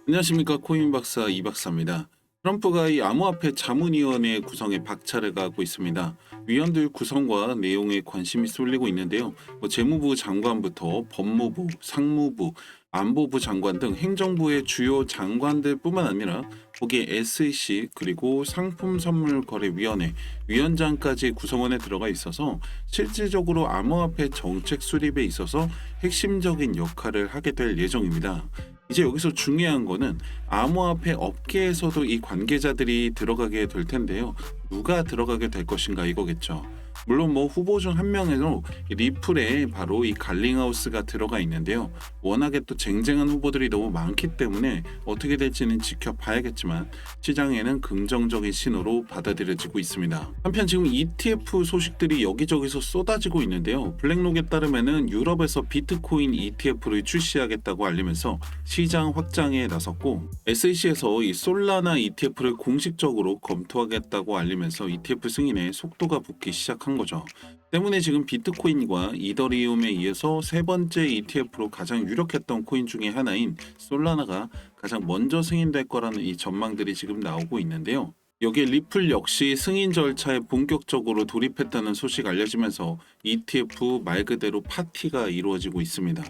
안녕하십니까, 코인 박사 이 박사입니다. 트럼프가 이 암호화폐 자문위원회 구성에 박차를 가하고 있습니다. 위원들 구성과 내용에 관심이 쏠리고 있는데요. 재무부 장관부터 법무부, 상무부, 안보부 장관 등 행정부의 주요 장관들뿐만 아니라 거기에 SEC 그리고 상품선물거래위원회 위원장까지 구성원에 들어가 있어서 실질적으로 암호화폐 정책 수립에 있어서 핵심적인 역할을 하게 될 예정입니다. 이제 여기서 중요한 거는 암호화폐 업계에서도 이 관계자들이 들어가게 될 텐데요. 누가 들어가게 될 것인가 이거겠죠. 물론 후보 중 한 명으로 리플에 바로 이 갈링하우스가 들어가 있는데요. 워낙에 또 쟁쟁한 후보들이 너무 많기 때문에 어떻게 될지는 지켜봐야겠지만 시장에는 긍정적인 신호로 받아들여지고 있습니다. 한편 지금 ETF 소식들이 여기저기서 쏟아지고 있는데요. 블랙록에 따르면은 유럽에서 비트코인 ETF를 출시하겠다고 알리면서 시장 확장에 나섰고, SEC에서 이 솔라나 ETF를 공식적으로 검토하겠다고 알리면서 ETF 승인에 속도가 붙기 시작한 거죠. 때문에 지금 비트코인과 이더리움에 이어서 세 번째 ETF로 가장 유력했던 코인 중에 하나인 솔라나가 가장 먼저 승인될 거라는 이 전망들이 지금 나오고 있는데요. 여기에 리플 역시 승인 절차에 본격적으로 돌입했다는 소식 알려지면서 ETF 말 그대로 파티가 이루어지고 있습니다.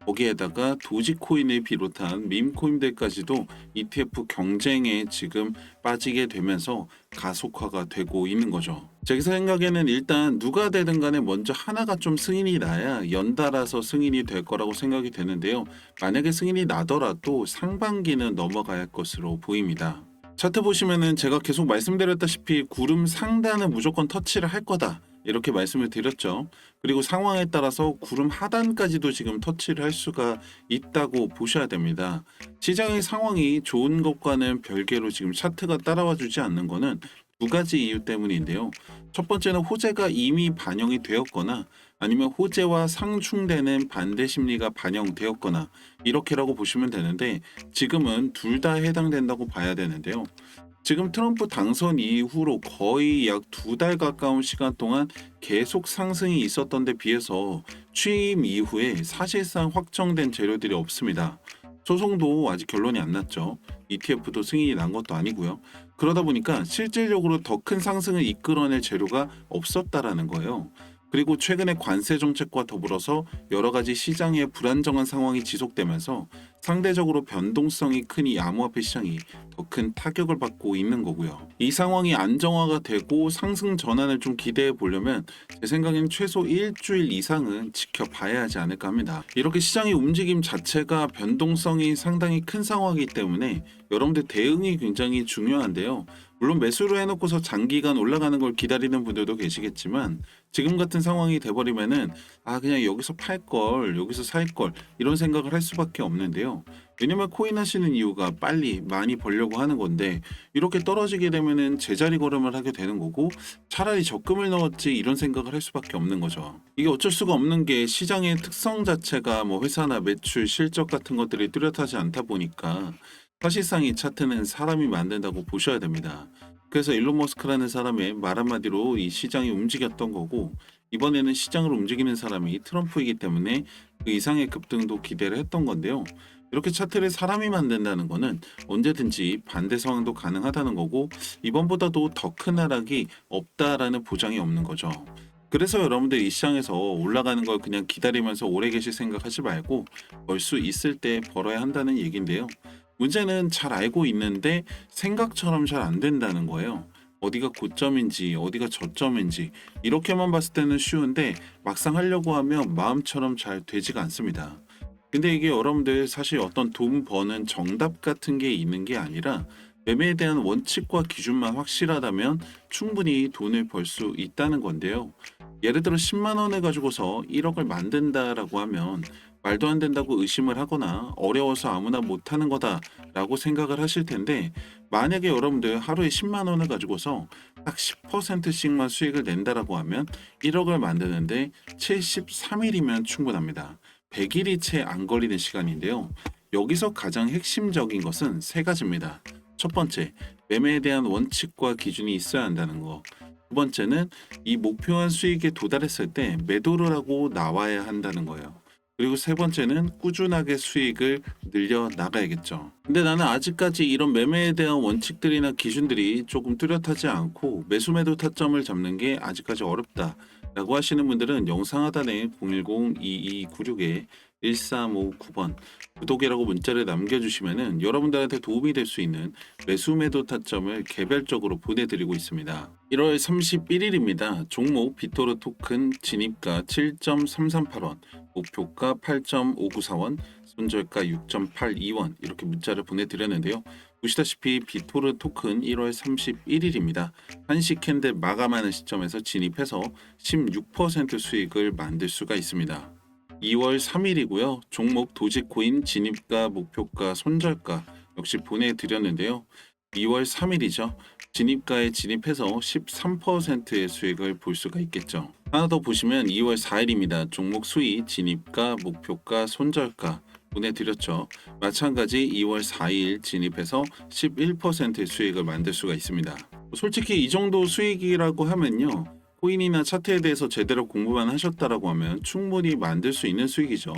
거기에다가 도지코인을 비롯한 밈코인들까지도 ETF 경쟁에 지금 빠지게 되면서 가속화가 되고 있는 거죠. 제 생각에는 일단 누가 되든 간에 먼저 하나가 좀 승인이 나야 연달아서 승인이 될 거라고 생각이 되는데요. 만약에 승인이 나더라도 상반기는 넘어갈 것으로 보입니다. 차트 보시면은 제가 계속 말씀드렸다시피 구름 상단은 무조건 터치를 할 거다, 이렇게 말씀을 드렸죠. 그리고 상황에 따라서 구름 하단까지도 지금 터치를 할 수가 있다고 보셔야 됩니다. 시장의 상황이 좋은 것과는 별개로 지금 차트가 따라와 주지 않는 거는 두 가지 이유 때문인데요. 첫 번째는 호재가 이미 반영이 되었거나 아니면 호재와 상충되는 반대 심리가 반영되었거나 이렇게라고 보시면 되는데, 지금은 둘 다 해당된다고 봐야 되는데요. 지금 트럼프 당선 이후로 거의 약 두 달 가까운 시간 동안 계속 상승이 있었던 데 비해서 취임 이후에 사실상 확정된 재료들이 없습니다. 소송도 아직 결론이 안 났죠. ETF도 승인이 난 것도 아니고요. 그러다 보니까 실질적으로 더 큰 상승을 이끌어낼 재료가 없었다라는 거예요. 그리고 최근에 관세 정책과 더불어서 여러 가지 시장의 불안정한 상황이 지속되면서 상대적으로 변동성이 큰 이 암호화폐 시장이 더 큰 타격을 받고 있는 거고요. 이 상황이 안정화가 되고 상승 전환을 좀 기대해 보려면 제 생각에는 최소 일주일 이상은 지켜봐야 하지 않을까 합니다. 이렇게 시장의 움직임 자체가 변동성이 상당히 큰 상황이기 때문에 여러분들 대응이 굉장히 중요한데요. 물론 매수로 해놓고서 장기간 올라가는 걸 기다리는 분들도 계시겠지만, 지금 같은 상황이 돼버리면은 그냥 여기서 팔 걸, 여기서 살 걸, 이런 생각을 할 수밖에 없는데요. 왜냐면 코인 하시는 이유가 빨리 많이 벌려고 하는 건데, 이렇게 떨어지게 되면은 제자리 걸음을 하게 되는 거고, 차라리 적금을 넣었지 이런 생각을 할 수밖에 없는 거죠. 이게 어쩔 수가 없는 게 시장의 특성 자체가 회사나 매출, 실적 같은 것들이 뚜렷하지 않다 보니까 사실상 이 차트는 사람이 만든다고 보셔야 됩니다. 그래서 일론 머스크라는 사람의 말 한마디로 이 시장이 움직였던 거고, 이번에는 시장을 움직이는 사람이 트럼프이기 때문에 그 이상의 급등도 기대를 했던 건데요. 이렇게 차트를 사람이 만든다는 거는 언제든지 반대 상황도 가능하다는 거고, 이번보다도 더 큰 하락이 없다라는 보장이 없는 거죠. 그래서 여러분들 이 시장에서 올라가는 걸 그냥 기다리면서 오래 계실 생각하지 말고 벌 수 있을 때 벌어야 한다는 얘기인데요. 문제는 잘 알고 있는데 생각처럼 잘 안 된다는 거예요. 어디가 고점인지 어디가 저점인지 이렇게만 봤을 때는 쉬운데 막상 하려고 하면 마음처럼 잘 되지가 않습니다. 근데 이게 여러분들 사실 어떤 돈 버는 정답 같은 게 있는 게 아니라, 매매에 대한 원칙과 기준만 확실하다면 충분히 돈을 벌 수 있다는 건데요. 예를 들어 10만 원을 가지고서 1억을 만든다라고 하면 말도 안 된다고 의심을 하거나 어려워서 아무나 못하는 거다라고 생각을 하실 텐데, 만약에 여러분들 하루에 10만 원을 가지고서 딱 10%씩만 수익을 낸다라고 하면 1억을 만드는데 73일이면 충분합니다. 100일이 채 안 걸리는 시간인데요. 여기서 가장 핵심적인 것은 세 가지입니다. 첫 번째, 매매에 대한 원칙과 기준이 있어야 한다는 거. 두 번째는 이 목표한 수익에 도달했을 때 매도를 하고 나와야 한다는 거예요. 그리고 세 번째는 꾸준하게 수익을 늘려 나가야겠죠. 근데 나는 아직까지 이런 매매에 대한 원칙들이나 기준들이 조금 뚜렷하지 않고 매수 매도 타점을 잡는 게 아직까지 어렵다 라고 하시는 분들은 영상 하단에 010-2296-1359번 구독이라고 문자를 남겨주시면은 여러분들한테 도움이 될 수 있는 매수 매도 타점을 개별적으로 보내드리고 있습니다. 1월 31일입니다. 종목 비토르 토큰 진입가 7.338원, 목표가 8.594원, 손절가 6.82원 이렇게 문자를 보내드렸는데요. 보시다시피 비토르 토큰 1월 31일입니다. 한시 캔들 마감하는 시점에서 진입해서 16% 수익을 만들 수가 있습니다. 2월 3일이고요. 종목 도지코인 진입가, 목표가, 손절가 역시 보내드렸는데요. 2월 3일이죠. 진입가에 진입해서 13%의 수익을 볼 수가 있겠죠. 하나 더 보시면 2월 4일입니다. 종목 수익, 진입가, 목표가, 손절가 보내드렸죠. 마찬가지 2월 4일 진입해서 11%의 수익을 만들 수가 있습니다. 솔직히 이 정도 수익이라고 하면요. 코인이나 차트에 대해서 제대로 공부만 하셨다라고 하면 충분히 만들 수 있는 수익이죠.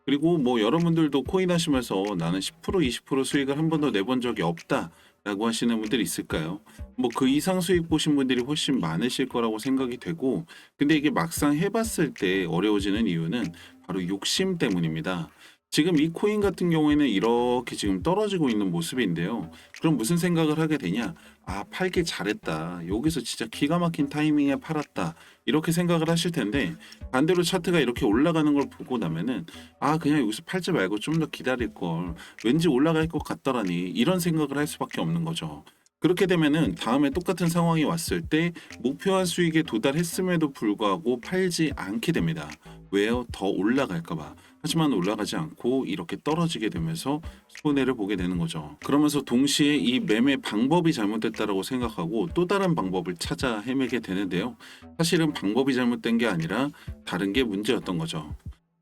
그리고 뭐 여러분들도 코인 하시면서 나는 10% 20% 수익을 한 번도 내본 적이 없다 라고 하시는 분들이 있을까요? 뭐 그 이상 수익 보신 분들이 훨씬 많으실 거라고 생각이 되고, 근데 이게 막상 해봤을 때 어려워지는 이유는 바로 욕심 때문입니다. 지금 이 코인 같은 경우에는 이렇게 지금 떨어지고 있는 모습인데요. 그럼 무슨 생각을 하게 되냐? 아, 팔길 잘했다. 여기서 진짜 기가 막힌 타이밍에 팔았다. 이렇게 생각을 하실 텐데, 반대로 차트가 이렇게 올라가는 걸 보고 나면은 아, 그냥 여기서 팔지 말고 좀 더 기다릴 걸. 왠지 올라갈 것 같더라니. 이런 생각을 할 수밖에 없는 거죠. 그렇게 되면은 다음에 똑같은 상황이 왔을 때 목표한 수익에 도달했음에도 불구하고 팔지 않게 됩니다. 왜요? 더 올라갈까 봐. 하지만 올라가지 않고 이렇게 떨어지게 되면서 손해를 보게 되는 거죠. 그러면서 동시에 이 매매 방법이 잘못됐다라고 생각하고 또 다른 방법을 찾아 헤매게 되는데요. 사실은 방법이 잘못된 게 아니라 다른 게 문제였던 거죠.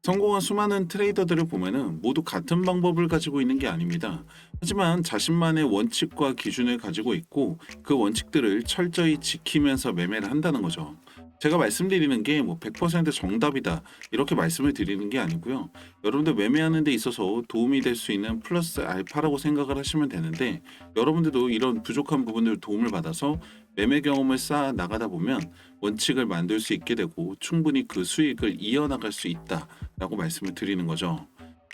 성공한 수많은 트레이더들을 보면은 모두 같은 방법을 가지고 있는 게 아닙니다. 하지만 자신만의 원칙과 기준을 가지고 있고 그 원칙들을 철저히 지키면서 매매를 한다는 거죠. 제가 말씀드리는 게 뭐 100% 정답이다 이렇게 말씀을 드리는 게 아니고요. 여러분들 매매하는 데 있어서 도움이 될 수 있는 플러스 알파라고 생각을 하시면 되는데, 여러분들도 이런 부족한 부분들 도움을 받아서 매매 경험을 쌓아 나가다 보면 원칙을 만들 수 있게 되고 충분히 그 수익을 이어나갈 수 있다라고 말씀을 드리는 거죠.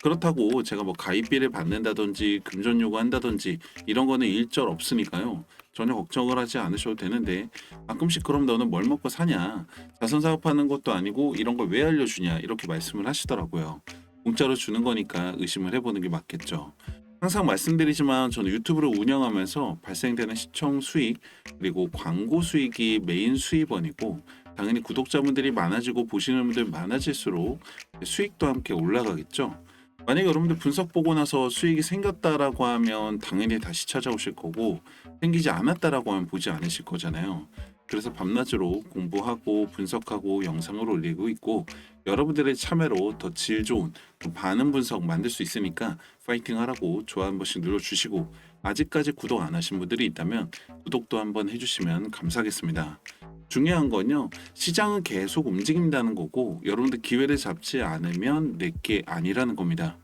그렇다고 제가 뭐 가입비를 받는다든지 금전 요구한다든지 이런 거는 일절 없으니까요. 전혀 걱정을 하지 않으셔도 되는데, 가끔씩 그럼 너는 뭘 먹고 사냐? 자선 사업하는 것도 아니고 이런 걸 왜 알려주냐? 이렇게 말씀을 하시더라고요. 공짜로 주는 거니까 의심을 해보는 게 맞겠죠. 항상 말씀드리지만 저는 유튜브를 운영하면서 발생되는 시청 수익 그리고 광고 수익이 메인 수입원이고, 당연히 구독자분들이 많아지고 보시는 분들 많아질수록 수익도 함께 올라가겠죠. 만약에 여러분들 분석 보고 나서 수익이 생겼다라고 하면 당연히 다시 찾아오실 거고, 생기지 않았다라고 하면 보지 않으실 거잖아요. 그래서 밤낮으로 공부하고 분석하고 영상을 올리고 있고, 여러분들의 참여로 더 질 좋은 많은 분석 만들 수 있으니까 파이팅 하라고 좋아요 한 번씩 눌러주시고, 아직까지 구독 안 하신 분들이 있다면 구독도 한번 해주시면 감사하겠습니다. 중요한 건요, 시장은 계속 움직인다는 거고 여러분들 기회를 잡지 않으면 내게 아니라는 겁니다.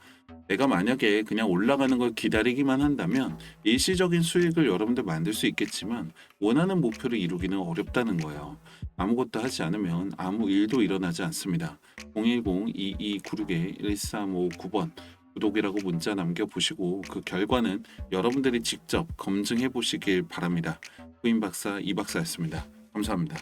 내가 만약에 그냥 올라가는 걸 기다리기만 한다면 일시적인 수익을 여러분들 만들 수 있겠지만 원하는 목표를 이루기는 어렵다는 거예요. 아무것도 하지 않으면 아무 일도 일어나지 않습니다. 010-2296-1359번 구독이라고 문자 남겨보시고 그 결과는 여러분들이 직접 검증해 보시길 바랍니다. 후임 박사 이 박사였습니다. 감사합니다.